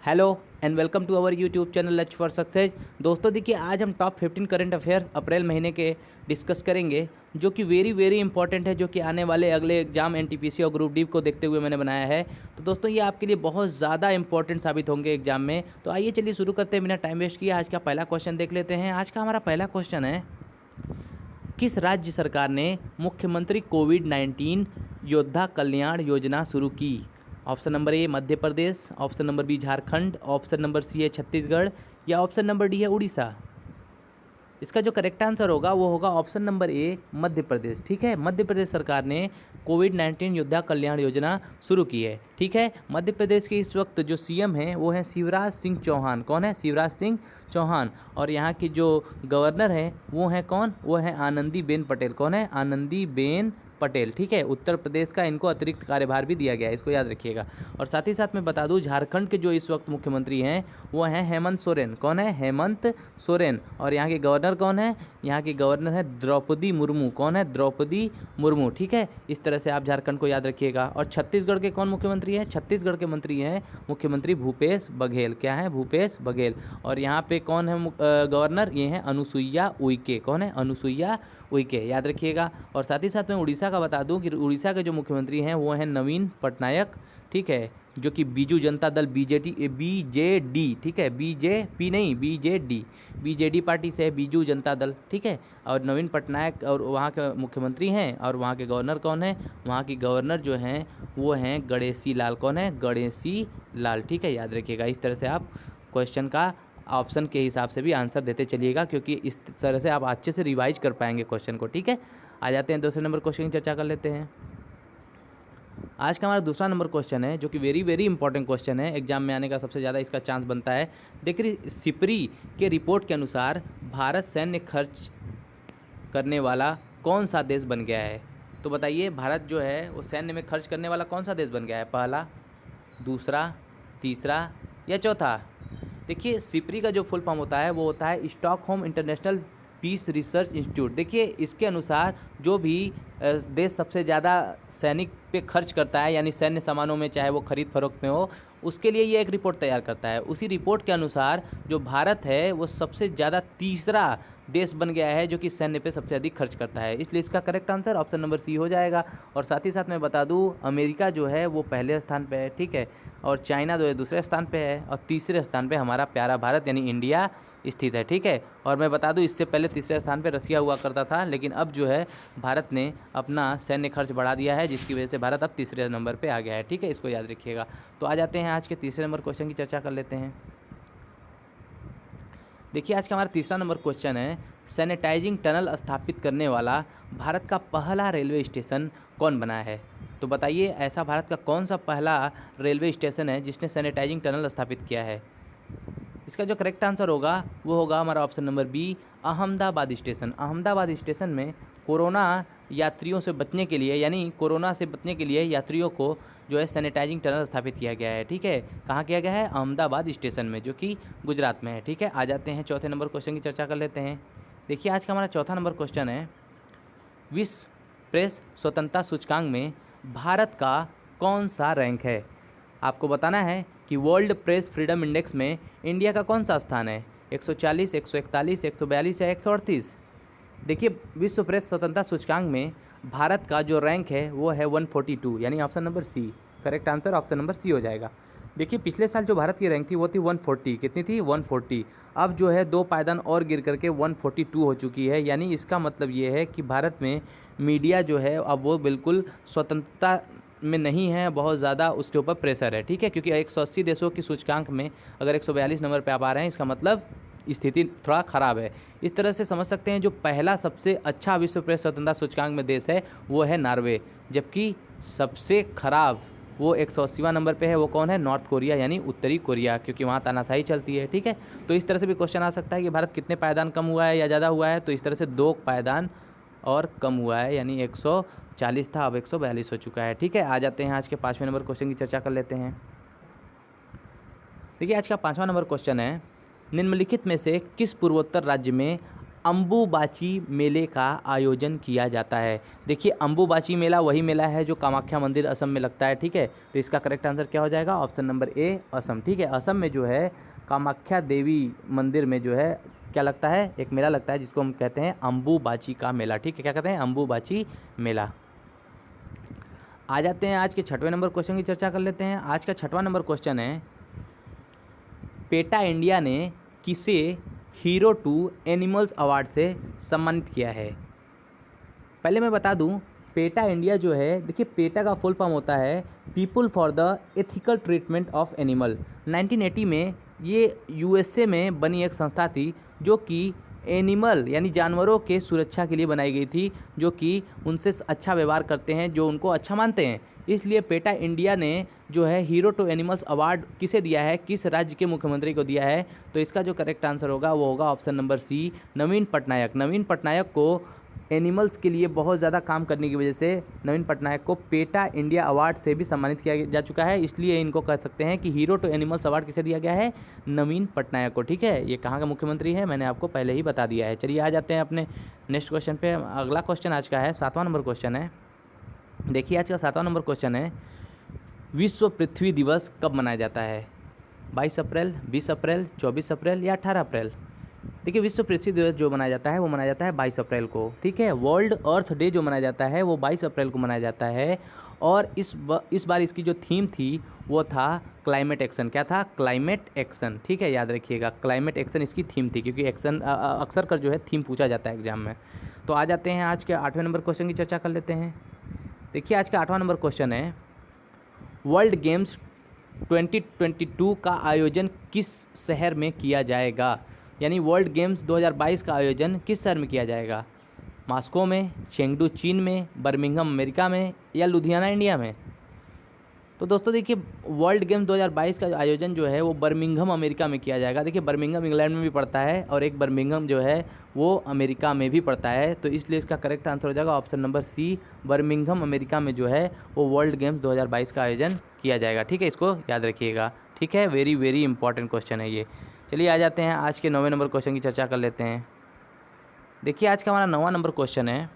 Hello and welcome to our YouTube channel luck for success. दोस्तों देखिए, आज हम टॉप 15 करंट अफेयर्स अप्रैल महीने के डिस्कस करेंगे, जो कि वेरी इंपॉर्टेंट है, जो कि आने वाले अगले एग्जाम एनटीपीसी और ग्रुप डी को देखते हुए मैंने बनाया है। तो दोस्तों ये आपके लिए बहुत ज़्यादा इंपॉर्टेंट साबित होंगे एग्जाम में। तो आइए चलिए शुरू करते हैं बिना टाइम वेस्ट किए। आज का पहला क्वेश्चन देख लेते हैं। आज का हमारा पहला क्वेश्चन है, किस राज्य सरकार ने मुख्यमंत्री कोविड-19 योद्धा कल्याण योजना शुरू की? Option number A Madhya Pradesh, option number B Jharkhand, option number C है छत्तीसगढ़ या ऑप्शन नंबर डी है उड़ीसा। इसका जो करेक्ट आंसर होगा वो होगा ऑप्शन नंबर ए मध्य प्रदेश। ठीक है, मध्य प्रदेश सरकार ने कोविड-19 योद्धा कल्याण योजना शुरू की है। ठीक है, मध्य प्रदेश के इस वक्त जो सीएम हैं वो हैं शिवराज सिंह चौहान। कौन है? शिवराज सिंह चौहान। और यहाँ की जो गवर्नर हैं वो हैं कौन? वो हैं आनंदीबेन पटेल। कौन है? आनंदीबेन पटेल। ठीक है, उत्तर प्रदेश का इनको अतिरिक्त कार्यभार भी दिया गया है, इसको याद रखिएगा। और साथ ही साथ मैं बता दूं, झारखंड के जो इस वक्त मुख्यमंत्री हैं वो हैं हेमंत सोरेन। कौन है? हेमंत सोरेन। और यहाँ के गवर्नर कौन है? यहाँ की गवर्नर है द्रौपदी मुर्मू। कौन है? द्रौपदी मुर्मू। ठीक है, इस तरह से आप झारखंड को याद रखिएगा। और छत्तीसगढ़ के कौन मुख्यमंत्री हैं? छत्तीसगढ़ के मंत्री हैं मुख्यमंत्री भूपेश बघेल। क्या है? भूपेश बघेल। और यहाँ पे कौन है गवर्नर? ये हैं अनुसुईया उइके। कौन है? अनुसुईया उइके, याद रखिएगा। और साथ ही साथ मैं उड़ीसा का बता दूं कि उड़ीसा के जो मुख्यमंत्री हैं वो हैं नवीन पटनायक। ठीक है, जो कि बीजू जनता दल बीजेडी, ठीक है, बीजेपी नहीं बीजेडी पार्टी से है, बीजू जनता दल। ठीक है, और नवीन पटनायक और वहाँ के मुख्यमंत्री हैं। और वहाँ के गवर्नर कौन है? वहाँ की गवर्नर जो हैं वो हैं गणेशी लाल। कौन है? गणेशी लाल। ठीक है, याद रखिएगा। इस तरह से आप क्वेश्चन का ऑप्शन के हिसाब से भी आंसर देते चलिएगा, क्योंकि इस तरह से आप अच्छे से रिवाइज कर पाएंगे क्वेश्चन को। ठीक है, आ जाते हैं दूसरे नंबर क्वेश्चन की चर्चा कर लेते हैं। आज का हमारा दूसरा नंबर क्वेश्चन है, जो कि वेरी इंपॉर्टेंट क्वेश्चन है, एग्जाम में आने का सबसे ज़्यादा इसका चांस बनता है। देखिए, सिपरी के रिपोर्ट के अनुसार भारत सैन्य खर्च करने वाला कौन सा देश बन गया है? तो बताइए, भारत जो है वो सैन्य में खर्च करने वाला कौन सा देश बन गया है? पहला, दूसरा, तीसरा या चौथा? देखिए, सिपरी का जो फुल फॉर्म होता है वो होता है Stockholm International Peace Research Institute. देखिए, इसके अनुसार जो भी देश सबसे ज़्यादा सैनिक पे खर्च करता है, यानी सैन्य सामानों में, चाहे वो खरीद फरोख्त में हो, उसके लिए ये एक रिपोर्ट तैयार करता है। उसी रिपोर्ट के अनुसार जो भारत है वो सबसे ज़्यादा तीसरा देश बन गया है जो कि सैन्य पे सबसे अधिक खर्च करता है। इसलिए इसका correct answer option number C हो जाएगा। और साथ ही साथ मैं बता दूं, अमेरिका जो है वो पहले स्थान पे है। ठीक है, और चाइना जो है दूसरे स्थान पे है, और तीसरे स्थान पे हमारा प्यारा भारत यानी इंडिया स्थित है। ठीक है, और मैं बता दूं, इससे पहले तीसरे स्थान पे रसिया हुआ करता था, लेकिन अब जो है भारत ने अपना सैन्य खर्च बढ़ा दिया है, जिसकी वजह से भारत अब तीसरे नंबर पे आ गया है। ठीक है, इसको याद रखिएगा। तो आ जाते हैं आज के तीसरे नंबर क्वेश्चन की चर्चा कर लेते हैं। देखिए, आज का हमारा तीसरा नंबर क्वेश्चन है, सैनिटाइजिंग टनल स्थापित करने वाला भारत का पहला रेलवे स्टेशन कौन बना है? तो बताइए, ऐसा भारत का कौन सा पहला रेलवे स्टेशन है जिसने सैनिटाइजिंग टनल स्थापित किया है? इसका जो करेक्ट आंसर होगा वो होगा हमारा option number B, Ahmedabad station. Ahmedabad station में कोरोना यात्रियों से बचने के लिए, यानी कोरोना से बचने के लिए यात्रियों को जो है सैनिटाइजिंग टनल स्थापित किया गया है। ठीक है, कहाँ किया गया है? अहमदाबाद स्टेशन में, जो कि गुजरात में है। ठीक है, आ जाते हैं चौथे नंबर क्वेश्चन की चर्चा कर लेते हैं। देखिए, आज का हमारा चौथा नंबर क्वेश्चन है, विश्व प्रेस स्वतंत्रता सूचकांक में भारत का कौन सा रैंक है? आपको बताना है कि वर्ल्ड प्रेस फ्रीडम इंडेक्स में इंडिया का कौन सा स्थान है? 140, 141, 142 या 138? देखिए, विश्व प्रेस स्वतंत्रता सूचकांक में भारत का जो रैंक है वो है 142, यानी option number C. Correct answer option number C हो जाएगा। देखिए, पिछले साल जो भारत की रैंक थी वो थी 140। कितनी थी? 140। अब जो है 2 पायदान और गिर करके 142 हो चुकी है। यानी इसका मतलब ये है कि भारत में मीडिया जो है अब वो बिल्कुल स्वतंत्रता में नहीं है, बहुत ज़्यादा उसके ऊपर प्रेशर है। ठीक है, क्योंकि 180 देशों की सूचकांक में अगर 142 नंबर पे आप आ रहे हैं, इसका मतलब स्थिति थोड़ा ख़राब है। इस तरह से समझ सकते हैं, जो पहला सबसे अच्छा विश्व प्रेस स्वतंत्रता सूचकांक में देश है वो है नॉर्वे, जबकि सबसे ख़राब वो 180वां नंबर पे है। वो कौन है? नॉर्थ कोरिया, यानी उत्तरी कोरिया, क्योंकि वहाँ तानाशाही चलती है। ठीक है, तो इस तरह से भी क्वेश्चन आ सकता है कि भारत कितने पायदान कम हुआ है या ज़्यादा हुआ है। तो इस तरह से 2 पायदान और कम हुआ है, यानी 140 था, अब 142 हो चुका है। ठीक है, आ जाते हैं आज के 5वें नंबर क्वेश्चन की चर्चा कर लेते हैं। देखिए, आज का 5वां नंबर क्वेश्चन है, निम्नलिखित में से किस पूर्वोत्तर राज्य में अंबुबाची मेले का आयोजन किया जाता है? देखिए, अंबुबाची मेला वही मेला है जो कामाख्या मंदिर असम में लगता है, ठीक है। तो इसका करेक्ट आंसर क्या हो जाएगा? ऑप्शन नंबर ए, असम, ठीक है। असम में जो है कामाख्या देवी मंदिर में जो है क्या लगता है? एक मेला लगता है जिसको हम कहते हैं अंबुबाची का मेला, ठीक है। क्या कहते हैं? अंबुबाची मेला। आ जाते हैं आज के 6वें नंबर क्वेश्चन की चर्चा कर लेते हैं। आज का 6वां नंबर क्वेश्चन है, पेटा इंडिया ने किसे हीरो टू एनिमल्स अवार्ड से सम्मानित किया है? पहले मैं बता दूं, पेटा इंडिया जो है, देखिए पेटा का फुल फॉर्म होता है people for the ethical treatment of animal. 1980 में ये यूएसए में बनी एक संस्था थी जो कि एनिमल यानी जानवरों के सुरक्षा के लिए बनाई गई थी, जो कि उनसे अच्छा व्यवहार करते हैं, जो उनको अच्छा मानते हैं। इसलिए पेटा इंडिया ने जो है हीरो टू एनिमल्स अवार्ड किसे दिया है, किस राज्य के मुख्यमंत्री को दिया है? तो इसका जो करेक्ट आंसर होगा वो होगा ऑप्शन नंबर सी, नवीन पटनायक। नवीन पटनायक को एनिमल्स के लिए बहुत ज़्यादा काम करने की वजह से नवीन पटनायक को पेटा इंडिया अवार्ड से भी सम्मानित किया जा चुका है। इसलिए इनको कह सकते हैं कि हीरो टू एनिमल्स अवार्ड किसे दिया गया है? नवीन पटनायक को, ठीक है। ये कहाँ का मुख्यमंत्री है मैंने आपको पहले ही बता दिया है। चलिए आ जाते हैं अपने नेक्स्ट क्वेश्चन पे। अगला क्वेश्चन आज का है 7वां नंबर क्वेश्चन है। देखिए आज का 7वां नंबर क्वेश्चन है, विश्व पृथ्वी दिवस कब मनाया जाता है? 22 अप्रैल, 20 अप्रैल, 24 अप्रैल या 18 अप्रैल? देखिए, विश्व पृथ्वी दिवस जो मनाया जाता है वो मनाया जाता है 22 अप्रैल को, ठीक है। वर्ल्ड अर्थ डे जो मनाया जाता है वो 22 अप्रैल को मनाया जाता है। और इस बार इसकी जो थीम थी वो था क्लाइमेट एक्शन। क्या था? क्लाइमेट एक्शन, ठीक है, याद रखिएगा। क्लाइमेट एक्शन इसकी थीम थी, क्योंकि एक्शन अक्सर कर जो है थीम पूछा जाता है एग्जाम में। तो आ जाते हैं आज के 8वें नंबर क्वेश्चन की चर्चा कर लेते हैं। देखिए आज का 8वां नंबर क्वेश्चन है, वर्ल्ड गेम्स 2022 का आयोजन किस शहर में किया जाएगा? यानी वर्ल्ड गेम्स 2022 का आयोजन किस शहर में किया जाएगा? मॉस्को में, चेंगडू चीन में, बर्मिंघम अमेरिका में या लुधियाना इंडिया में? तो दोस्तों देखिए, वर्ल्ड गेम्स 2022 का आयोजन जो है वो बर्मिंघम अमेरिका में किया जाएगा। देखिए बर्मिंघम इंग्लैंड में भी पड़ता है और एक बर्मिंघम जो है वो अमेरिका में भी पड़ता है। तो इसलिए इसका करेक्ट आंसर हो जाएगा option number C, Birmingham America में जो है वो वर्ल्ड गेम्स 2022 का आयोजन किया जाएगा, ठीक है। इसको याद रखिएगा, ठीक है। वेरी वेरी इंपॉर्टेंट क्वेश्चन है ये। चलिए आ जाते हैं आज के 9वें नंबर क्वेश्चन की चर्चा कर लेते हैं। देखिए आज का हमारा 9वां नंबर क्वेश्चन है,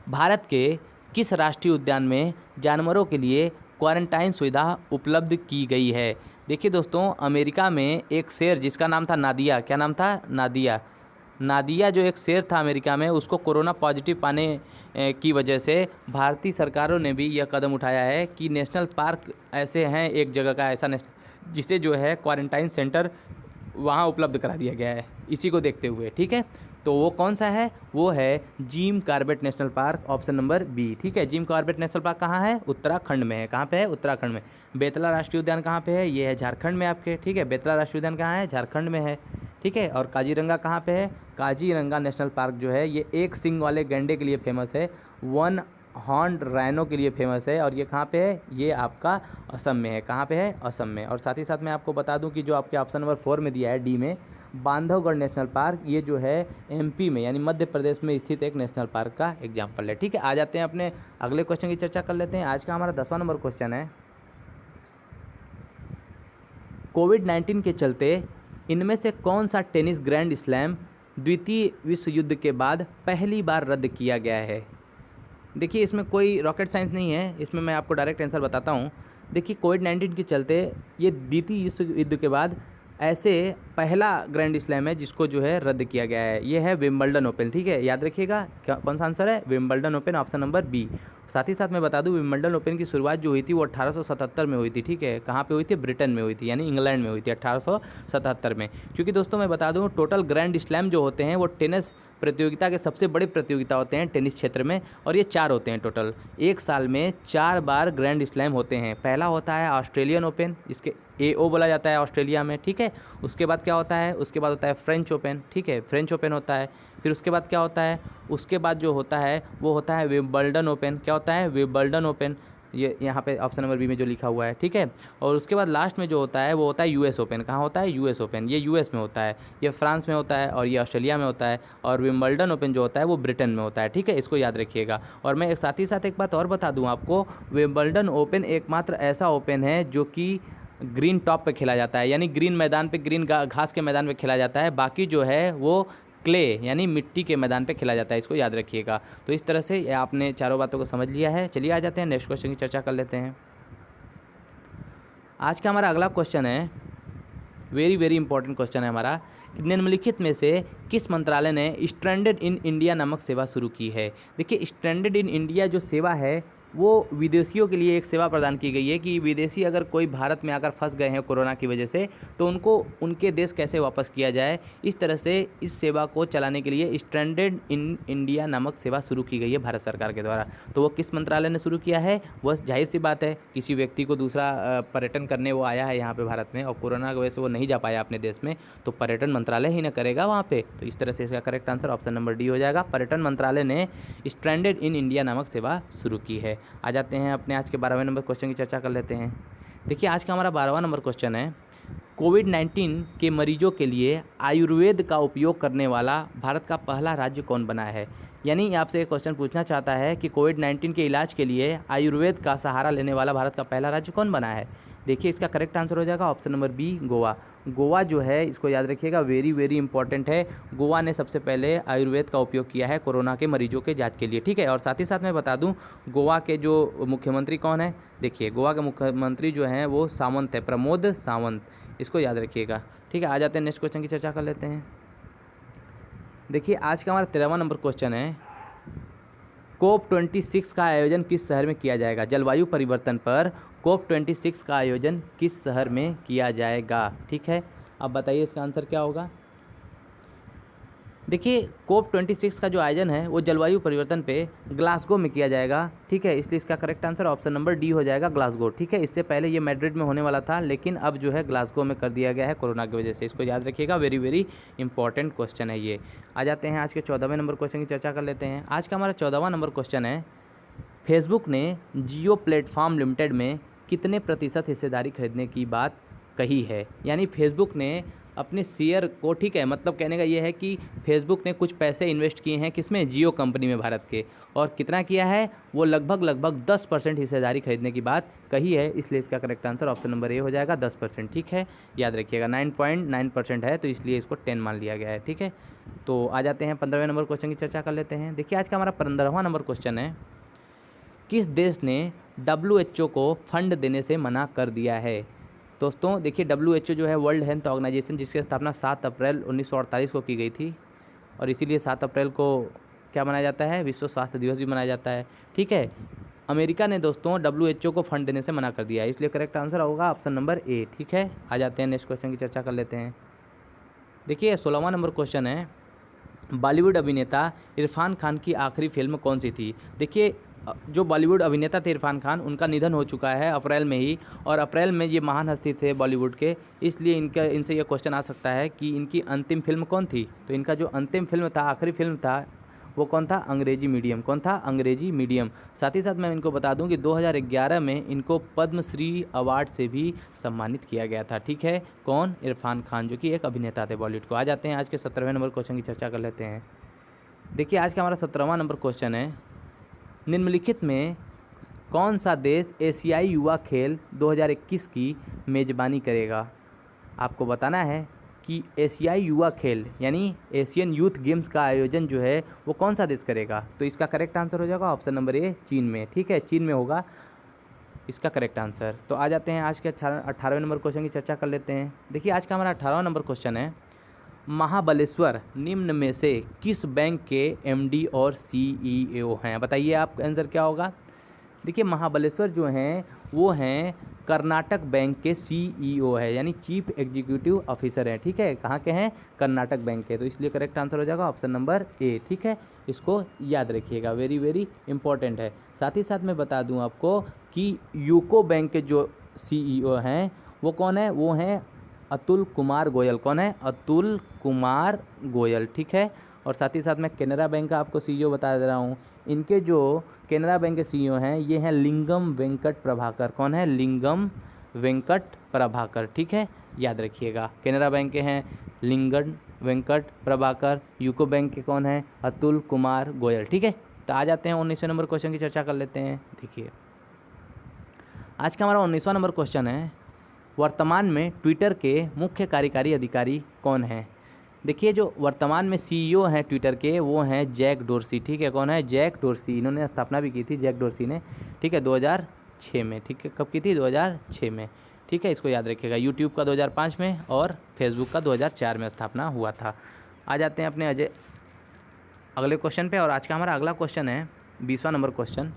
भारत के किस राष्ट्रीय उद्यान में जानवरों के लिए क्वारंटाइन सुविधा उपलब्ध की गई है? देखिए दोस्तों, अमेरिका में एक शेर जिसका नाम था नादिया, क्या नाम था? नादिया जो एक शेर था अमेरिका में, उसको कोरोना पॉजिटिव पाने की वजह से भारतीय सरकारों ने भी यह कदम उठाया है कि नेशनल पार्क ऐसे हैं, एक जगह का ऐसा नेशनल जिसे जो है क्वारंटाइन सेंटर वहाँ उपलब्ध करा दिया गया है, इसी को देखते हुए, ठीक है। तो वो कौन सा है? वो है Jim Corbett National Park, option number B, ठीक है। जिम कॉर्बेट नेशनल पार्क कहाँ है? उत्तराखंड में है। कहाँ पे है? उत्तराखंड में। बेतला राष्ट्रीय उद्यान कहाँ पे है? ये है झारखंड में आपके, ठीक है। बेतला राष्ट्रीय उद्यान कहाँ है? झारखंड में है, ठीक है। और काजीरंगा कहाँ पे है? काजीरंगा नेशनल पार्क जो है ये एक सींग वाले गैंडे के लिए फेमस है, वन हॉर्न्ड राइनो के लिए फेमस है। और ये कहाँ पे है? ये आपका असम में है। कहाँ पे है? असम में। और साथ ही साथ मैं आपको बता दूं कि जो आपके ऑप्शन नंबर 4 में दिया है डी में, बांधवगढ़ नेशनल पार्क, ये जो है एमपी में यानी मध्य प्रदेश में स्थित एक नेशनल पार्क का एग्जाम्पल है, ठीक है। आ जाते हैं अपने अगले क्वेश्चन की चर्चा कर लेते हैं। आज का हमारा 10वां नंबर क्वेश्चन है, कोविड-19 के चलते इनमें से कौन सा टेनिस ग्रैंड स्लैम द्वितीय विश्व युद्ध के बाद पहली बार रद्द किया गया है? देखिए इसमें कोई रॉकेट साइंस नहीं है, इसमें मैं आपको डायरेक्ट आंसर बताता हूँ। देखिए कोविड-19 के चलते ये द्वितीय विश्व युद्ध के बाद ऐसे पहला ग्रैंड स्लैम है जिसको जो है रद्द किया गया है, ये है विंबलडन ओपन, ठीक है। याद रखिएगा कौन सा आंसर है? Wimbledon Open, option number B. साथ ही साथ मैं बता दूं विंबलडन ओपन की शुरुआत जो हुई थी वो 1877 में हुई थी, ठीक है। कहाँ पे हुई थी? ब्रिटेन में हुई थी, यानी इंग्लैंड में हुई थी 1877 में। क्योंकि दोस्तों मैं बता दूं टोटल ग्रैंड स्लैम जो होते हैं वो टेनिस प्रतियोगिता के सबसे बड़े प्रतियोगिता होते हैं टेनिस क्षेत्र में, और ये 4 होते हैं टोटल। एक साल में 4 बार ग्रैंड स्लैम होते हैं। पहला होता है ऑस्ट्रेलियन ओपन, इसके AO बोला जाता है ऑस्ट्रेलिया में, ठीक है। उसके बाद क्या होता है? उसके बाद होता है फ्रेंच ओपन, ठीक है, फ्रेंच ओपन होता है। फिर उसके बाद क्या होता है? उसके बाद जो होता है वो होता है विंबलडन ओपन। क्या होता है? विंबलडन ओपन, ये यहाँ पे ऑप्शन नंबर बी में जो लिखा हुआ है, ठीक है। और उसके बाद लास्ट में जो होता है वो होता है US ओपन। कहाँ होता है? US ओपन, ये US में होता है, ये फ्रांस में होता है और ये ऑस्ट्रेलिया में होता है। और विंबलडन ओपन जो होता है वो ब्रिटेन में होता है, ठीक है। इसको याद रखिएगा। और मैं साथ ही साथ एक बात और बता दूँ आपको, विंबलडन ओपन एकमात्र ऐसा ओपन है जो कि ग्रीन टॉप पे खेला जाता है, यानी ग्रीन मैदान पे, ग्रीन घास के मैदान पे खेला जाता है। बाकी जो है वो क्ले यानी मिट्टी के मैदान पे खेला जाता है, इसको याद रखिएगा। तो इस तरह से आपने चारों बातों को समझ लिया है। चलिए आ जाते हैं नेक्स्ट क्वेश्चन की चर्चा कर लेते हैं। आज का हमारा अगला क्वेश्चन है, वेरी वेरी इंपॉर्टेंट क्वेश्चन है हमारा, कि निम्नलिखित में से किस मंत्रालय ने स्ट्रैंडेड इन इंडिया नामक सेवा शुरू की है। देखिए स्ट्रैंडेड इन इंडिया जो सेवा है वो विदेशियों के लिए एक सेवा प्रदान की गई है कि विदेशी अगर कोई भारत में आकर फंस गए हैं कोरोना की वजह से, तो उनको उनके देश कैसे वापस किया जाए, इस तरह से इस सेवा को चलाने के लिए स्ट्रैंडेड इन इंडिया नामक सेवा शुरू की गई है भारत सरकार के द्वारा। तो वो किस मंत्रालय ने शुरू किया है, वह जाहिर सी बात है किसी व्यक्ति को दूसरा पर्यटन करने वो आया है यहाँ पे भारत में और कोरोना की वजह से वो नहीं जा पाया अपने देश में, तो पर्यटन मंत्रालय ही ना करेगा वहाँ पे। तो इस तरह से इसका correct answer option number D हो जाएगा, पर्यटन मंत्रालय ने स्ट्रैंडेड इन इंडिया नामक सेवा शुरू की है। आ जाते हैं अपने आज के 12वें नंबर क्वेश्चन की चर्चा कर लेते हैं। देखिए आज का हमारा 12वां नंबर क्वेश्चन है, कोविड-19 के मरीजों के लिए आयुर्वेद का उपयोग करने वाला भारत का पहला राज्य कौन बना है। यानी आपसे एक क्वेश्चन पूछना चाहता है कि कोविड-19 के इलाज के लिए आयुर्वेद का सहारा लेने वाला भारत का पहला राज्य कौन बना है। देखिए इसका करेक्ट आंसर हो जाएगा option number B, Goa. Goa जो है इसको याद रखिएगा, वेरी वेरी इंपॉर्टेंट है। गोवा ने सबसे पहले आयुर्वेद का उपयोग किया है कोरोना के मरीजों के जांच के लिए, ठीक है। और साथ ही साथ मैं बता दूं गोवा के जो मुख्यमंत्री कौन है, देखिए गोवा के मुख्यमंत्री जो हैं वो सावंत है, प्रमोद सावंत, इसको याद रखिएगा, ठीक है। आ जाते हैं नेक्स्ट क्वेश्चन की चर्चा कर लेते हैं। देखिए आज का हमारा 13वां नंबर क्वेश्चन है, COP26 का आयोजन किस शहर में किया जाएगा। जलवायु परिवर्तन पर COP26 का आयोजन किस शहर में किया जाएगा, ठीक है। अब बताइए इसका आंसर क्या होगा। देखिए COP26 का जो आयोजन है वो जलवायु परिवर्तन पे ग्लासगो में किया जाएगा, ठीक है। इसलिए इसका correct answer option number D हो जाएगा, ग्लासगो, ठीक है। इससे पहले ये मैड्रिड में होने वाला था, लेकिन अब जो है ग्लासगो में कर दिया गया है कोरोना की वजह से, इसको याद रखिएगा, वेरी वेरी इंपॉर्टेंट क्वेश्चन है ये। आ जाते हैं आज के 14वें नंबर क्वेश्चन की चर्चा कर लेते हैं। आज का हमारा 14वां नंबर क्वेश्चन है, फेसबुक ने जियो प्लेटफॉर्म लिमिटेड में कितने प्रतिशत हिस्सेदारी खरीदने की बात कही है। यानी फेसबुक ने अपने शेयर को, ठीक है, मतलब कहने का ये है कि फेसबुक ने कुछ पैसे इन्वेस्ट किए हैं किसमें, जियो कंपनी में भारत के, और कितना किया है वो लगभग 10% हिस्सेदारी खरीदने की बात कही है। इसलिए इसका करेक्ट आंसर ऑप्शन नंबर ए हो जाएगा, 10%, ठीक है। याद रखिएगा 9.9% है तो इसलिए इसको 10 मान लिया गया है, ठीक है। तो आ जाते हैं 15वें नंबर क्वेश्चन की चर्चा कर लेते हैं। देखिए आज का हमारा 15वां नंबर क्वेश्चन है, किस देश ने WHO को फंड देने से मना कर दिया है। दोस्तों देखिए WHO जो है वर्ल्ड हेल्थ ऑर्गेनाइजेशन, जिसकी स्थापना 7 अप्रैल 1948 को की गई थी, और इसीलिए 7 अप्रैल को क्या मनाया जाता है, विश्व स्वास्थ्य दिवस भी मनाया जाता है, ठीक है। अमेरिका ने दोस्तों WHO को फंड देने से मना कर दिया है, इसलिए करेक्ट आंसर होगा ऑप्शन नंबर ए, ठीक है। आ जाते हैं नेक्स्ट क्वेश्चन की चर्चा कर लेते हैं। देखिए 16वां नंबर क्वेश्चन है, बॉलीवुड अभिनेता इरफान खान की आखिरी फिल्म कौन सी थी। देखिए जो बॉलीवुड अभिनेता थे इरफान खान, उनका निधन हो चुका है अप्रैल में ही, और अप्रैल में ये महान हस्ती थे बॉलीवुड के, इसलिए इनसे ये क्वेश्चन आ सकता है कि इनकी अंतिम फिल्म कौन थी। तो इनका जो अंतिम फिल्म था, आखिरी फिल्म था, वो कौन था, अंग्रेजी मीडियम। कौन था, अंग्रेजी मीडियम। साथ ही साथ मैं इनको बता दूं कि 2011 में इनको पद्मश्री अवार्ड से भी सम्मानित किया गया था, ठीक है। कौन, इरफान खान, जो कि एक अभिनेता थे बॉलीवुड को। आ जाते हैं आज के 17वें नंबर क्वेश्चन की चर्चा कर लेते हैं। देखिए आज का हमारा 17वां नंबर क्वेश्चन है, निम्नलिखित में कौन सा देश एशियाई युवा खेल 2021 की मेज़बानी करेगा। आपको बताना है कि एशियाई युवा खेल यानी एशियन यूथ गेम्स का आयोजन जो है वो कौन सा देश करेगा। तो इसका करेक्ट आंसर हो जाएगा ऑप्शन नंबर ए, चीन में, ठीक है। चीन में होगा इसका करेक्ट आंसर। तो आ जाते हैं आज के 18वें नंबर क्वेश्चन की चर्चा कर लेते हैं। देखिए आज का हमारा 18वां नंबर क्वेश्चन है, महाबलेश्वर निम्न में से किस बैंक के MD और CEO हैं। बताइए आप आंसर क्या होगा। देखिए महाबलेश्वर जो हैं वो हैं कर्नाटक बैंक के CEO है, यानी चीफ एग्जीक्यूटिव ऑफिसर हैं, ठीक है। कहाँ के हैं, कर्नाटक बैंक के। तो इसलिए करेक्ट आंसर हो जाएगा ऑप्शन नंबर ए, ठीक है। इसको याद रखिएगा, वेरी वेरी इंपॉर्टेंट है। साथ ही साथ मैं बता दूं आपको कि यूको बैंक के जो CEO हैं वो कौन है, वो हैं अतुल कुमार गोयल। कौन है, अतुल कुमार गोयल, ठीक है। और साथ ही साथ मैं केनरा बैंक का आपको CEO बता दे रहा हूँ। इनके जो केनरा बैंक के CEO हैं ये हैं लिंगम वेंकट प्रभाकर। कौन है, लिंगम वेंकट प्रभाकर, ठीक है। याद रखिएगा केनरा बैंक के हैं लिंगम वेंकट प्रभाकर, यूको बैंक के कौन है, अतुल कुमार गोयल, ठीक है। तो आ जाते हैं 19वें नंबर क्वेश्चन की चर्चा कर लेते हैं। देखिए आज का हमारा 19वां नंबर क्वेश्चन है, वर्तमान में ट्विटर के मुख्य कार्यकारी अधिकारी कौन हैं। देखिए जो वर्तमान में सीईओ हैं ट्विटर के वो हैं जैक डोर्सी, ठीक है। कौन है? Jack Dorsey. इन्होंने स्थापना भी की थी जैक डोर्सी ने, ठीक है, 2006 में, ठीक है। कब की थी? 2006 में, ठीक है, इसको याद रखिएगा। यूट्यूब का 2005 में और फेसबुक का 2004 में स्थापना हुआ था। आ जाते हैं अपने अगले क्वेश्चन पे, और आज का हमारा अगला क्वेश्चन है 20वां नंबर क्वेश्चन।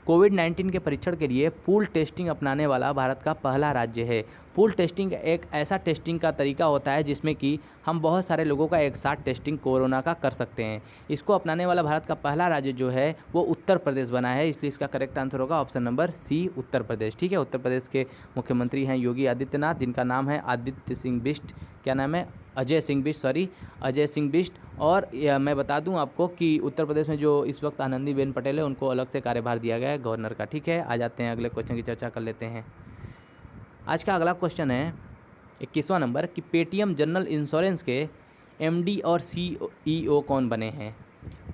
कोविड-19 के परीक्षण के लिए पूल टेस्टिंग अपनाने वाला भारत का पहला राज्य है। पूल टेस्टिंग एक ऐसा टेस्टिंग का तरीका होता है जिसमें कि हम बहुत सारे लोगों का एक साथ टेस्टिंग कोरोना का कर सकते हैं। इसको अपनाने वाला भारत का पहला राज्य जो है वो उत्तर प्रदेश बना है, इसलिए इसका करेक्ट आंसर होगा ऑप्शन नंबर सी, उत्तर प्रदेश, ठीक है। उत्तर प्रदेश के मुख्यमंत्री हैं योगी आदित्यनाथ, जिनका नाम है आदित्य सिंह बिष्ट, क्या नाम है? अजय सिंह बिष्ट। और मैं बता दूं आपको कि उत्तर प्रदेश में जो इस वक्त आनंदीबेन पटेल है उनको अलग से कार्यभार दिया गया है गवर्नर का, ठीक है। आ जाते हैं अगले क्वेश्चन की चर्चा कर लेते हैं। आज का अगला क्वेश्चन है 21वां नंबर कि पेटीएम जनरल इंश्योरेंस के एमडी और सीईओ कौन बने हैं।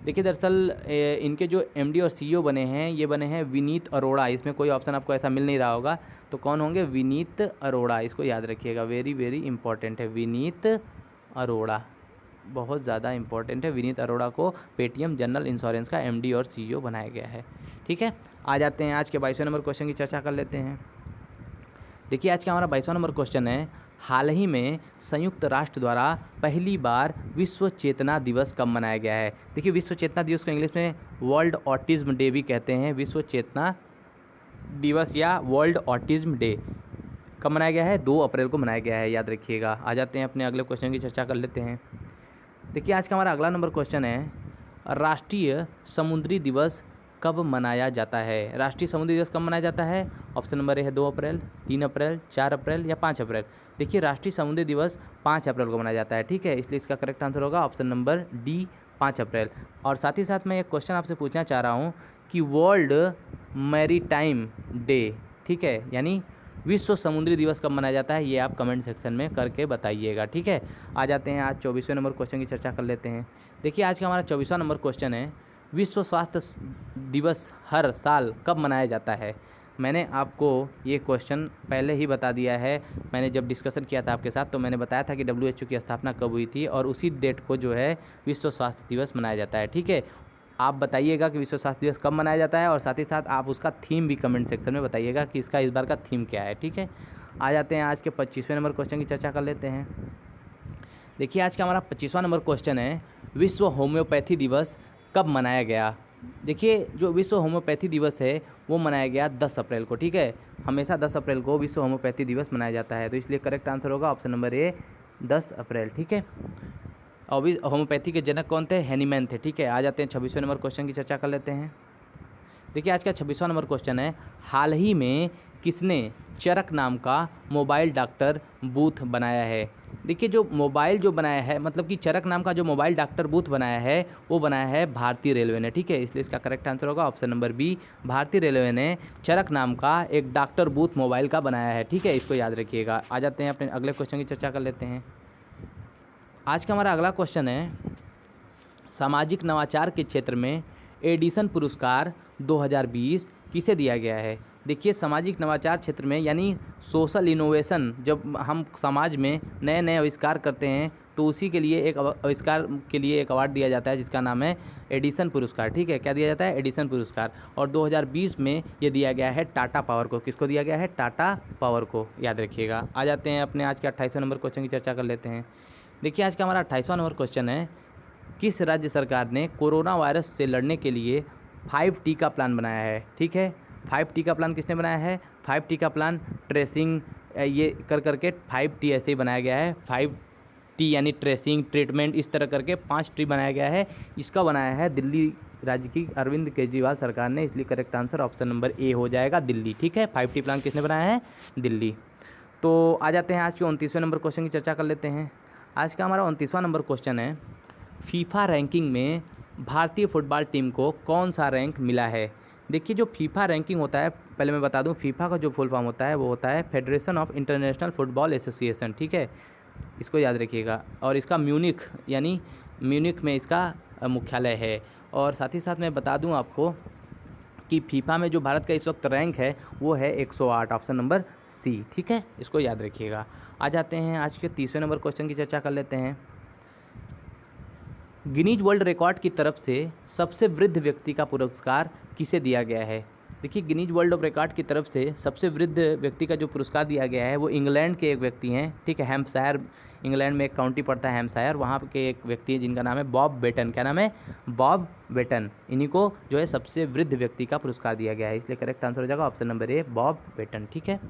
देखिए दरअसल इनके जो एमडी और सीईओ बने हैं ये बने हैं विनीत अरोड़ा। इसमें कोई ऑप्शन आपको ऐसा मिल नहीं रहा होगा, तो कौन होंगे? विनीत अरोड़ा, इसको याद रखिएगा, वेरी वेरी इंपॉर्टेंट है। विनीत अरोड़ा बहुत ज़्यादा इंपॉर्टेंट है। विनीत अरोड़ा को पेटीएम जनरल इंश्योरेंस का एमडी और सीईओ बनाया गया है, ठीक है। आ जाते हैं आज के 22वें नंबर क्वेश्चन की चर्चा कर लेते हैं। देखिए आज का हमारा 22वां नंबर क्वेश्चन है, हाल ही में संयुक्त राष्ट्र द्वारा पहली बार विश्व चेतना दिवस कब मनाया गया है। देखिए विश्व चेतना दिवस को इंग्लिश में वर्ल्ड ऑटिज्म डे भी कहते हैं। विश्व चेतना दिवस या वर्ल्ड ऑटिज्म डे कब मनाया गया है? 2 अप्रैल को मनाया गया है, याद रखिएगा। आ जाते हैं अपने अगले क्वेश्चन की चर्चा कर लेते हैं। देखिए आज का हमारा अगला नंबर क्वेश्चन है, राष्ट्रीय समुद्री दिवस कब मनाया जाता है। राष्ट्रीय समुद्री दिवस कब मनाया जाता है? ऑप्शन नंबर ए है 2 अप्रैल, 3 अप्रैल, 4 अप्रैल या 5 अप्रैल। देखिए राष्ट्रीय समुद्री दिवस 5 अप्रैल को मनाया जाता है, ठीक है, इसलिए इसका करेक्ट आंसर होगा ऑप्शन नंबर डी, 5 अप्रैल। और साथ ही साथ मैं एक क्वेश्चन आपसे पूछना चाह रहा हूँ कि वर्ल्ड मैरीटाइम डे, ठीक है, यानी विश्व समुद्री दिवस कब मनाया जाता है, ये आप कमेंट सेक्शन में करके बताइएगा, ठीक है। आ जाते हैं आज 24वें नंबर क्वेश्चन की चर्चा कर लेते हैं। देखिए आज का हमारा 24वां नंबर क्वेश्चन है, विश्व स्वास्थ्य दिवस हर साल कब मनाया जाता है। मैंने आपको ये क्वेश्चन पहले ही बता दिया है। मैंने जब डिस्कशन किया था आपके साथ तो मैंने बताया था कि WHO की स्थापना कब हुई थी और उसी डेट को जो है विश्व स्वास्थ्य दिवस मनाया जाता है, ठीक है। आप बताइएगा कि विश्व स्वास्थ्य दिवस कब मनाया जाता है और साथ ही साथ आप उसका थीम भी कमेंट सेक्शन में बताइएगा कि इसका इस बार का थीम क्या है, ठीक है। आ जाते हैं आज के 25वें नंबर क्वेश्चन की चर्चा कर लेते हैं। देखिए आज का हमारा 25वां नंबर क्वेश्चन है, विश्व होम्योपैथी दिवस कब मनाया गया। देखिए जो विश्व होम्योपैथी दिवस है वो मनाया गया 10 अप्रैल को, ठीक है। हमेशा 10 अप्रैल को विश्व होम्योपैथी दिवस मनाया जाता है, तो इसलिए करेक्ट आंसर होगा ऑप्शन नंबर ए, 10 अप्रैल, ठीक है। और भी होम्योपैथी के जनक कौन थे? हैनीमैन थे, ठीक है। आ जाते हैं 26वें नंबर क्वेश्चन की चर्चा कर लेते हैं। देखिए आज का 26वां नंबर क्वेश्चन है, हाल ही में किसने चरक नाम का मोबाइल डॉक्टर बूथ बनाया है। देखिए जो मोबाइल जो बनाया है, मतलब कि चरक नाम का जो मोबाइल डॉक्टर बूथ बनाया है वो बनाया है भारतीय रेलवे ने, ठीक है, इसलिए इसका करेक्ट आंसर होगा ऑप्शन नंबर बी, भारतीय रेलवे ने चरक नाम का एक डॉक्टर बूथ मोबाइल का बनाया है, ठीक है, इसको याद रखिएगा। आ जाते हैं अपने अगले क्वेश्चन की चर्चा कर लेते हैं। आज का हमारा अगला क्वेश्चन है, सामाजिक नवाचार के क्षेत्र में एडिसन पुरस्कार 2020 किसे दिया गया है। देखिए सामाजिक नवाचार क्षेत्र में यानी सोशल इनोवेशन, जब हम समाज में नए नए आविष्कार करते हैं तो उसी के लिए एक आविष्कार के लिए एक अवार्ड दिया जाता है जिसका नाम है एडिसन पुरस्कार, ठीक है। क्या दिया जाता है? एडिसन पुरस्कार। और 2020 में ये दिया गया है टाटा पावर को। किसको दिया गया है? टाटा पावर को, याद रखिएगा। आ जाते हैं अपने आज के 28वें नंबर क्वेश्चन की चर्चा कर लेते हैं। देखिए आज का हमारा 28वां नंबर क्वेश्चन है, किस राज्य सरकार ने कोरोना वायरस से लड़ने के लिए 5T का प्लान बनाया है, ठीक है। 5T का प्लान किसने बनाया है? 5T का प्लान ट्रेसिंग ये कर करके 5T ऐसे ही बनाया गया है। 5T यानी ट्रेसिंग, ट्रीटमेंट, इस तरह करके 5T बनाया गया है। इसका बनाया है दिल्ली राज्य की अरविंद केजरीवाल सरकार ने, इसलिए करेक्ट आंसर ऑप्शन नंबर ए हो जाएगा, दिल्ली, ठीक है। 5T प्लान किसने बनाया है? दिल्ली। तो आ जाते हैं आज के 29वें नंबर क्वेश्चन की चर्चा कर लेते हैं। आज का हमारा 29वां नंबर क्वेश्चन है, फीफा रैंकिंग में भारतीय फुटबॉल टीम को कौन सा रैंक मिला है। देखिए जो फीफा रैंकिंग होता है, पहले मैं बता दूं, फीफा का जो फुल फॉर्म होता है वो होता है federation of international football association, ठीक है, इसको याद रखिएगा। और इसका म्यूनिख यानी म्यूनिख में इसका मुख्यालय है। और साथ ही साथ मैं बता दूं आपको कि फीफा में जो भारत का इस वक्त रैंक है वो है 108, ऑप्शन नंबर सी, ठीक है, इसको याद रखिएगा। आ जाते हैं आज के 30वें नंबर क्वेश्चन की चर्चा कर लेते हैं। गिनीज वर्ल्ड रिकॉर्ड की तरफ से सबसे वृद्ध व्यक्ति का पुरस्कार किसे दिया गया है? देखिए, गिनीज वर्ल्ड ऑफ रिकॉर्ड की तरफ से सबसे वृद्ध व्यक्ति का जो पुरस्कार दिया गया है वो इंग्लैंड के एक व्यक्ति हैं, ठीक है। हैम्पशायर, इंग्लैंड में एक काउंटी पड़ता है हैम्पशायर, वहाँ के एक व्यक्ति हैं जिनका नाम है बॉब बेटन। क्या नाम है? Bob Beaton. इन्हीं को जो है सबसे वृद्ध व्यक्ति का पुरस्कार दिया गया है, इसलिए करेक्ट आंसर हो जाएगा option number A, Bob Beaton, ठीक है।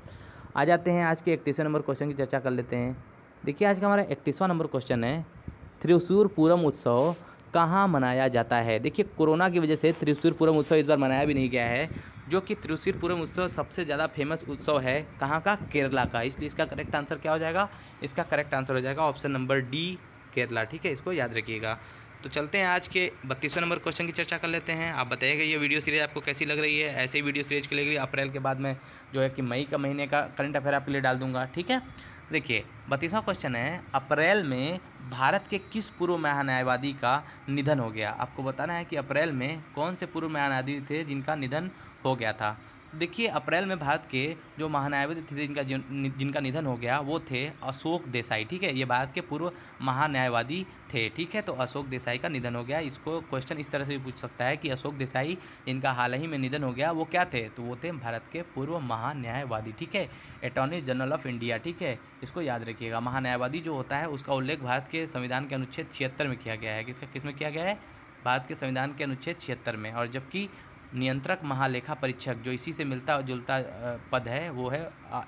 आ जाते हैं आज के 31वें नंबर क्वेश्चन की चर्चा कर लेते हैं। देखिए, आज का हमारा 31वां नंबर क्वेश्चन है, त्रिशूर पूरम उत्सव कहाँ मनाया जाता है? देखिए, कोरोना की वजह से त्रिशूर पूरम उत्सव इस बार मनाया भी नहीं गया है, जो कि त्रिशूर पूरम उत्सव सबसे ज़्यादा फेमस उत्सव है कहाँ का? केरला का। इसलिए इसका करेक्ट आंसर क्या हो जाएगा? इसका करेक्ट आंसर हो जाएगा ऑप्शन नंबर डी, केरला, ठीक है। इसको याद रखिएगा। तो चलते हैं आज के 32वें नंबर क्वेश्चन की चर्चा कर लेते हैं। आप बताइएगा ये वीडियो सीरीज आपको कैसी लग रही है। ऐसे ही वीडियो सीरीज के लिए अप्रैल के बाद में जो है कि मई का महीने का करंट अफेयर आपके लिए डाल दूंगा, ठीक है। देखिए, 32वां क्वेश्चन है, अप्रैल में भारत के किस पूर्व महान्यायवादी का निधन हो गया? आपको बताना है कि अप्रैल में कौन से पूर्व महान्यायवादी थे जिनका निधन हो गया था। देखिए, अप्रैल में भारत के जो महान्यायवादी थे जिनका निधन हो गया वो थे अशोक देसाई, ठीक है। ये भारत के पूर्व महान्यायवादी थे, ठीक है। तो अशोक देसाई का निधन हो गया। इसको क्वेश्चन इस तरह से भी पूछ सकता है कि अशोक देसाई जिनका हाल ही में निधन हो गया वो क्या थे? तो वो थे भारत के पूर्व महान्यायवादी, ठीक है, अटॉर्नी जनरल ऑफ इंडिया, ठीक है। इसको याद रखिएगा। महान्यायवादी जो होता है उसका उल्लेख भारत के संविधान के अनुच्छेद 76 में किया गया है। किसमें किया गया है? भारत के संविधान के अनुच्छेद 76 में। और जबकि नियंत्रक महालेखा परीक्षक जो इसी से मिलता जुलता पद है वो है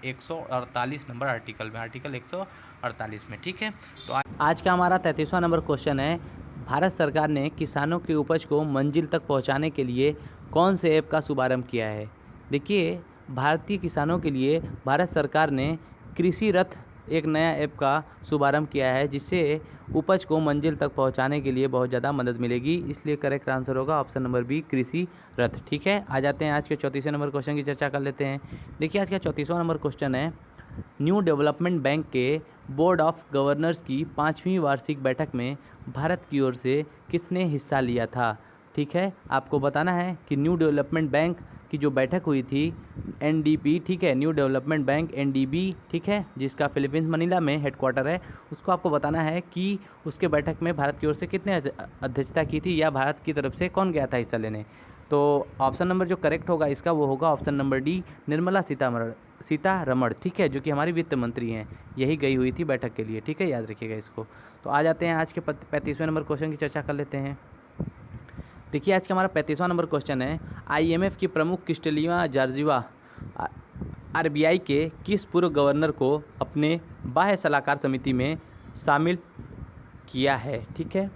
148 नंबर आर्टिकल में, आर्टिकल 148 में, ठीक है। तो आज का हमारा 33वां नंबर क्वेश्चन है, भारत सरकार ने किसानों की उपज को मंजिल तक पहुंचाने के लिए कौन से ऐप का शुभारंभ किया है? देखिए, भारतीय किसानों के लिए भारत सरकार ने कृषि रथ एक नया ऐप का शुभारंभ किया है जिससे उपज को मंजिल तक पहुंचाने के लिए बहुत ज़्यादा मदद मिलेगी। इसलिए करेक्ट आंसर होगा ऑप्शन नंबर बी, कृषि रथ, ठीक है। आ जाते हैं आज के 34वें नंबर क्वेश्चन की चर्चा कर लेते हैं। देखिए, आज का 34वां नंबर क्वेश्चन है, न्यू डेवलपमेंट बैंक के बोर्ड ऑफ गवर्नर्स की 5वीं वार्षिक बैठक में भारत की ओर से किसने हिस्सा लिया था? ठीक है, आपको बताना है कि न्यू डेवलपमेंट बैंक की जो बैठक हुई थी एनडीबी, ठीक है, न्यू डेवलपमेंट बैंक एनडीबी, ठीक है, जिसका फिलीपींस मनीला में हेडक्वार्टर है, उसको आपको बताना है कि उसके बैठक में भारत की ओर से कितने अध्यक्षता की थी या भारत की तरफ से कौन गया था हिस्सा लेने। तो ऑप्शन नंबर जो करेक्ट होगा इसका वो होगा option number D, Nirmala Sitharaman, ठीक है, जो कि हमारी वित्त मंत्री हैं, यही गई हुई थी बैठक के लिए, ठीक है, याद रखिएगा इसको। तो आ जाते हैं आज के 35वें नंबर क्वेश्चन की चर्चा कर लेते हैं। देखिए, आज का हमारा 35वां नंबर क्वेश्चन है, आईएमएफ की प्रमुख क्रिस्टलिना जॉर्जिवा आरबीआई के किस पूर्व गवर्नर को अपने बाह्य सलाहकार समिति में शामिल किया है? ठीक है,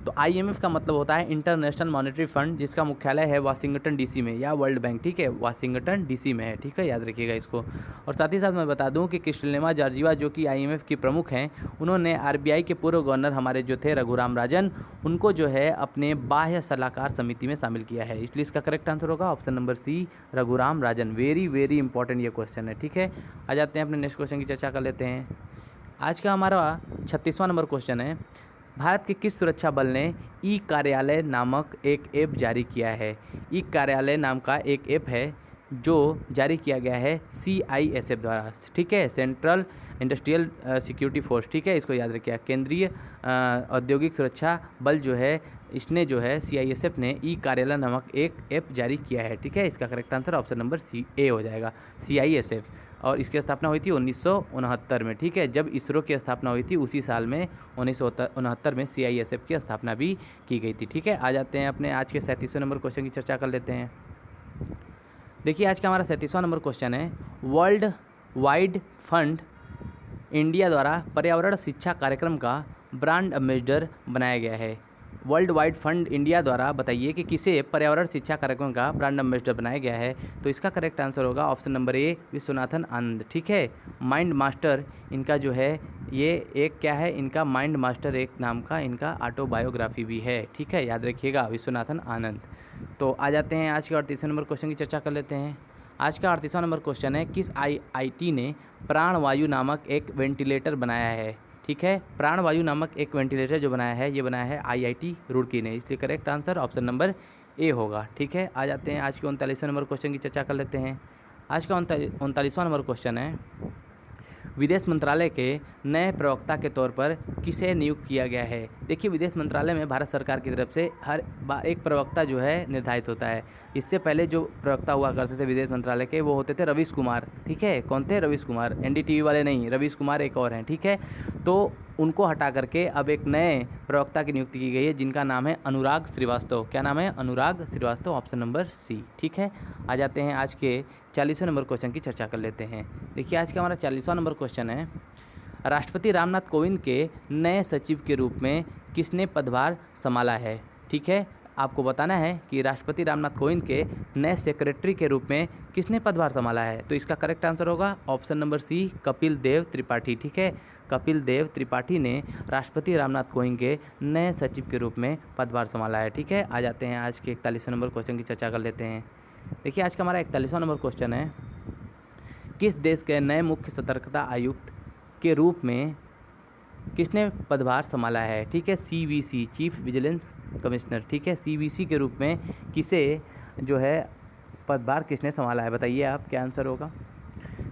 तो आईएमएफ का मतलब होता है इंटरनेशनल मॉनेटरी फंड, जिसका मुख्यालय है वाशिंगटन डीसी में, या वर्ल्ड बैंक, ठीक है, वाशिंगटन डीसी में है, ठीक है, याद रखिएगा इसको। और साथ ही साथ मैं बता दूं कि क्रिस्टलिना जॉर्जिवा जो कि आईएमएफ की प्रमुख हैं, उन्होंने आरबीआई के पूर्व गवर्नर हमारे जो थे रघुराम राजन, उनको जो है अपने बाह्य सलाहकार समिति में शामिल किया है। इसलिए इसका करेक्ट आंसर होगा ऑप्शन नंबर सी, Raghuram Rajan. Very very important ये क्वेश्चन है, ठीक है। आ जाते हैं अपने नेक्स्ट क्वेश्चन की चर्चा कर लेते हैं। आज का हमारा 36वां नंबर क्वेश्चन है, भारत के किस सुरक्षा बल ने ई कार्यालय नामक एक ऐप जारी किया है? ई कार्यालय नाम का एक ऐप है जो जारी किया गया है CISF द्वारा, ठीक है, सेंट्रल इंडस्ट्रियल सिक्योरिटी फोर्स, ठीक है, इसको याद रखिए, केंद्रीय औद्योगिक सुरक्षा बल जो है, इसने जो है CISF ने ई कार्यालय नामक एक ऐप जारी किया है, ठीक है। इसका correct answer option number A हो जाएगा, CISF। और इसकी स्थापना हुई थी 1969 में, ठीक है, जब इसरो की स्थापना हुई थी उसी साल में 1969 में CISF की स्थापना भी की गई थी, ठीक है। आ जाते हैं अपने आज के 37वें नंबर क्वेश्चन की चर्चा कर लेते हैं। देखिए, आज का हमारा 37वां नंबर क्वेश्चन है, वर्ल्ड वाइड फंड इंडिया द्वारा पर्यावरण शिक्षा कार्यक्रम का ब्रांड एम्बेसडर बनाया गया है। वर्ल्ड वाइड फंड इंडिया द्वारा बताइए कि किसे पर्यावरण शिक्षा कार्यक्रम का ब्रांड एम्बेसडर बनाया गया है? तो इसका करेक्ट आंसर होगा option number A, Viswanathan Anand, ठीक है। माइंड मास्टर इनका जो है ये एक क्या है, इनका माइंड मास्टर एक नाम का इनका ऑटोबायोग्राफी भी है, ठीक है, याद रखिएगा, विश्वनाथन आनंद। तो आ जाते हैं आज के 38वें नंबर क्वेश्चन की चर्चा कर लेते हैं। आज का 38वां नंबर क्वेश्चन है, किस IIT ने प्राणवायु नामक एक वेंटिलेटर बनाया है? ठीक है, प्राणवायु नामक एक वेंटिलेटर जो बनाया है, ये बनाया है IIT रुड़की ने, इसलिए correct answer option number A होगा, ठीक है। आ जाते हैं आज के 39वें नंबर क्वेश्चन की चर्चा कर लेते हैं। आज का 39वां नंबर क्वेश्चन है, विदेश मंत्रालय के नए प्रवक्ता के तौर पर किसे नियुक्त किया गया है? देखिए, विदेश मंत्रालय में भारत सरकार की तरफ से हर बार एक प्रवक्ता जो है निर्धारित होता है। इससे पहले जो प्रवक्ता हुआ करते थे विदेश मंत्रालय के, वो होते थे रवीश कुमार। ठीक है, कौन थे? रवीश कुमार, एनडीटीवी वाले नहीं, रवीश कुमार एक और हैं। ठीक है, तो उनको हटा करके अब एक नए प्रवक्ता की नियुक्ति की गई है जिनका नाम है अनुराग श्रीवास्तव। क्या नाम है? अनुराग श्रीवास्तव, ऑप्शन नंबर सी। ठीक है, आ जाते हैं आज के 40वें नंबर क्वेश्चन की चर्चा कर लेते हैं। देखिए, आज का हमारा 40वां नंबर क्वेश्चन है, राष्ट्रपति रामनाथ कोविंद के नए सचिव के रूप में किसने पदभार संभाला है? ठीक है, आपको बताना है कि राष्ट्रपति रामनाथ कोविंद के नए सेक्रेटरी के रूप में किसने पदभार संभाला है। तो इसका करेक्ट आंसर होगा ऑप्शन नंबर सी, कपिल देव त्रिपाठी। ठीक है, कपिल देव त्रिपाठी ने राष्ट्रपति रामनाथ कोविंद के नए सचिव के रूप में पदभार संभाला है। ठीक है, आ जाते हैं आज के 41वें नंबर क्वेश्चन की चर्चा कर लेते हैं। देखिए, आज का हमारा 41वां नंबर क्वेश्चन है, किस देश के नए मुख्य सतर्कता आयुक्त के रूप में किसने पदभार संभाला है? ठीक है, सीवीसी, चीफ विजिलेंस कमिश्नर। ठीक है, सीवीसी के रूप में किसे जो है पदभार किसने संभाला है? बताइए आप, क्या आंसर होगा?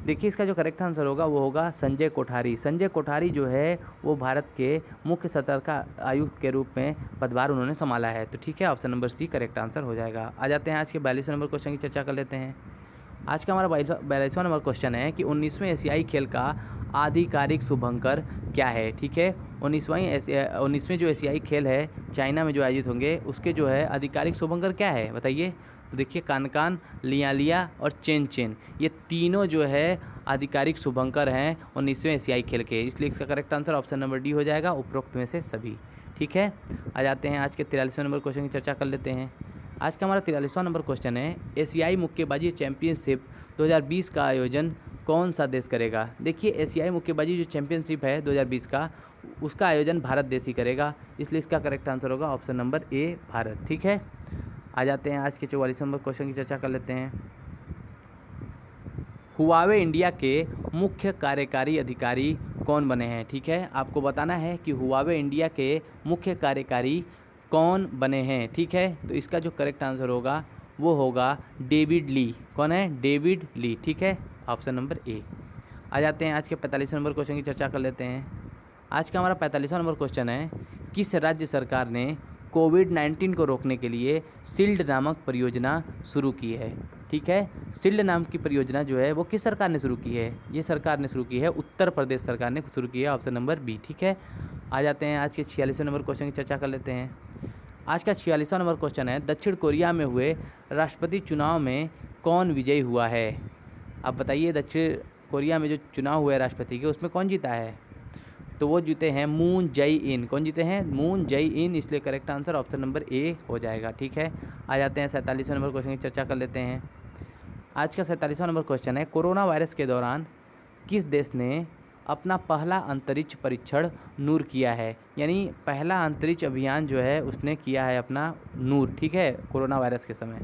देखिए, इसका जो करेक्ट आंसर होगा वो होगा संजय कोठारी। संजय कोठारी जो है वो भारत के मुख्य सतर्कता आयुक्त के रूप में पदभार उन्होंने संभाला है। तो ठीक है, option number C correct answer हो जाएगा। आ जाते हैं आज के 42वें नंबर क्वेश्चन की चर्चा कर लेते हैं। आज का हमारा 42वां नंबर क्वेश्चन है कि 19वें एशियाई खेल का आधिकारिक शुभंकर क्या है? ठीक है, 19वें जो एशियाई खेल है चाइना में जो आयोजित होंगे उसके जो है आधिकारिक शुभंकर क्या है? बताइए। तो देखिए, कान लिया और चेन, ये तीनों जो है आधिकारिक शुभंकर हैं 19वें एशियाई खेल के, इसलिए इसका correct answer option number D हो जाएगा, उपरोक्त में से सभी। ठीक है, आ जाते हैं आज के 43वें नंबर क्वेश्चन की चर्चा कर लेते हैं। आज का हमारा 43वां नंबर क्वेश्चन है, एशियाई मुक्केबाजी चैंपियनशिप 2020 का आयोजन कौन सा देश करेगा? देखिए, एशियाई मुक्केबाजी जो चैंपियनशिप है 2020 का, उसका आयोजन भारत देश ही करेगा, इसलिए इसका करेक्ट आंसर होगा ऑप्शन नंबर ए, भारत। ठीक है, आ जाते हैं आज के 44वें नंबर क्वेश्चन की चर्चा कर लेते हैं। हुआवे इंडिया के मुख्य कार्यकारी अधिकारी कौन बने हैं? ठीक है, आपको बताना है कि हुआवे इंडिया के मुख्य कार्यकारी कौन बने हैं। ठीक है, तो इसका जो करेक्ट आंसर होगा वो होगा डेविड ली। कौन है? David Lee. ठीक है, ऑप्शन नंबर ए। आ जाते हैं आज के 45वें नंबर क्वेश्चन की चर्चा कर लेते हैं। आज का हमारा 45वां नंबर क्वेश्चन है, किस राज्य सरकार ने कोविड-19 को रोकने के लिए शील्ड नामक परियोजना शुरू की है? ठीक है, शील्ड नाम की परियोजना जो है वो किस सरकार ने शुरू की है? ये सरकार ने शुरू की है, उत्तर प्रदेश सरकार ने शुरू की है, ऑप्शन नंबर बी। ठीक है, आ जाते हैं आज के 46वें नंबर क्वेश्चन की चर्चा कर लेते हैं। आज का 46वां नंबर क्वेश्चन है, दक्षिण कोरिया में हुए राष्ट्रपति चुनाव में कौन विजयी हुआ है? आप बताइए, दक्षिण कोरिया में जो चुनाव हुए राष्ट्रपति के, उसमें कौन जीता है? तो वो जीते हैं मून जई इन। कौन जीते हैं? मून जई इन, इसलिए करेक्ट आंसर ऑप्शन नंबर ए हो जाएगा। ठीक है, आ जाते हैं 47वें नंबर क्वेश्चन की चर्चा कर लेते हैं। आज का 47वां नंबर क्वेश्चन है, कोरोना वायरस के दौरान किस देश ने अपना पहला अंतरिक्ष परीक्षण नूर किया है? यानी पहला अंतरिक्ष अभियान जो है उसने किया है अपना नूर। ठीक है, कोरोना वायरस के समय।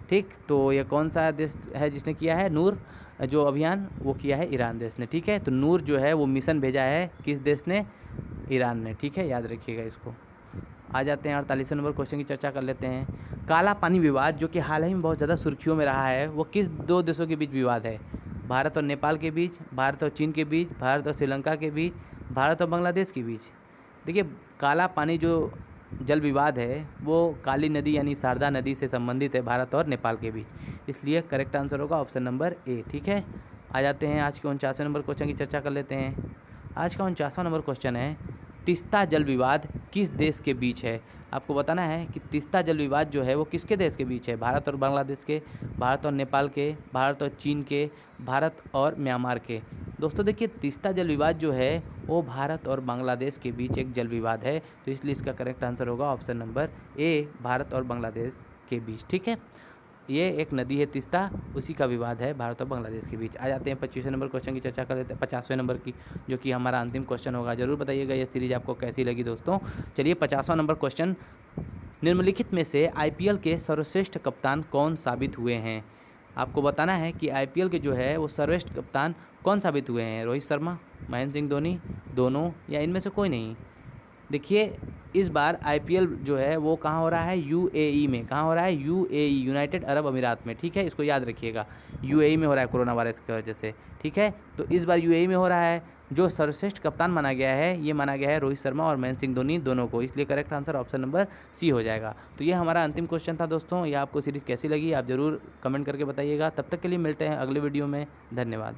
ठीक, तो ये कौन सा देश है जिसने किया है नूर जो अभियान? वो किया है ईरान देश ने। ठीक है, तो नूर जो है वो मिशन भेजा है किस देश ने? ईरान ने। ठीक है, याद रखिएगा इसको। आ जाते हैं 48वें नंबर क्वेश्चन की चर्चा कर लेते हैं। काला पानी विवाद जो कि हाल ही में बहुत ज़्यादा सुर्खियों में रहा है, वो किस दो देशों के बीच विवाद है? भारत और नेपाल के बीच, भारत और चीन के बीच, भारत और श्रीलंका के बीच, भारत और बांग्लादेश के बीच। देखिए, काला पानी जो जल विवाद है वो काली नदी यानी शारदा नदी से संबंधित है भारत और नेपाल के बीच, इसलिए करेक्ट आंसर होगा ऑप्शन नंबर ए। ठीक है, आ जाते हैं आज के 49वें नंबर क्वेश्चन की चर्चा कर लेते हैं। आज का 49वां नंबर क्वेश्चन है, तीस्ता जल विवाद किस देश के बीच है? आपको बताना है कि तीस्ता जल विवाद जो है वो किसके देश के बीच है? भारत और बांग्लादेश के, भारत और नेपाल के, भारत और चीन के, भारत और म्यांमार के। दोस्तों देखिए, तीस्ता जल विवाद जो है वो भारत और बांग्लादेश के बीच एक जल विवाद है, तो इसलिए इसका करेक्ट आंसर होगा ऑप्शन नंबर ए, भारत और बांग्लादेश के बीच। ठीक है, ये एक नदी है तीस्ता, उसी का विवाद है भारत और बांग्लादेश के बीच। आ जाते हैं 25वें नंबर क्वेश्चन की चर्चा कर लेते हैं, 50वें नंबर की, जो कि हमारा अंतिम क्वेश्चन होगा। जरूर बताइएगा ये सीरीज आपको कैसी लगी दोस्तों। चलिए 50वां नंबर क्वेश्चन, निम्नलिखित में से आईपीएल के सर्वश्रेष्ठ कप्तान कौन साबित हुए हैं? आपको बताना है कि आईपीएल के जो है वो सर्वश्रेष्ठ कप्तान कौन साबित हुए हैं? रोहित शर्मा, महेंद्र सिंह धोनी, दोनों, या इनमें से कोई नहीं? देखिए इस बार आईपीएल जो है वो कहाँ हो रहा है, यूएई में। कहाँ हो रहा है, यूएई, यूनाइटेड अरब अमीरात में, ठीक है, इसको याद रखिएगा। यूएई में हो रहा है कोरोना वायरस की वजह से, ठीक है। तो इस बार यूएई में हो रहा है। जो सर्वश्रेष्ठ कप्तान माना गया है, ये माना गया है रोहित शर्मा और महेंद्र सिंह धोनी दोनों को, इसलिए correct answer option number C हो जाएगा। तो ये हमारा अंतिम क्वेश्चन था दोस्तों। ये आपको सीरीज़ कैसी लगी आप ज़रूर कमेंट करके बताइएगा। तब तक के लिए मिलते हैं अगले वीडियो में। धन्यवाद।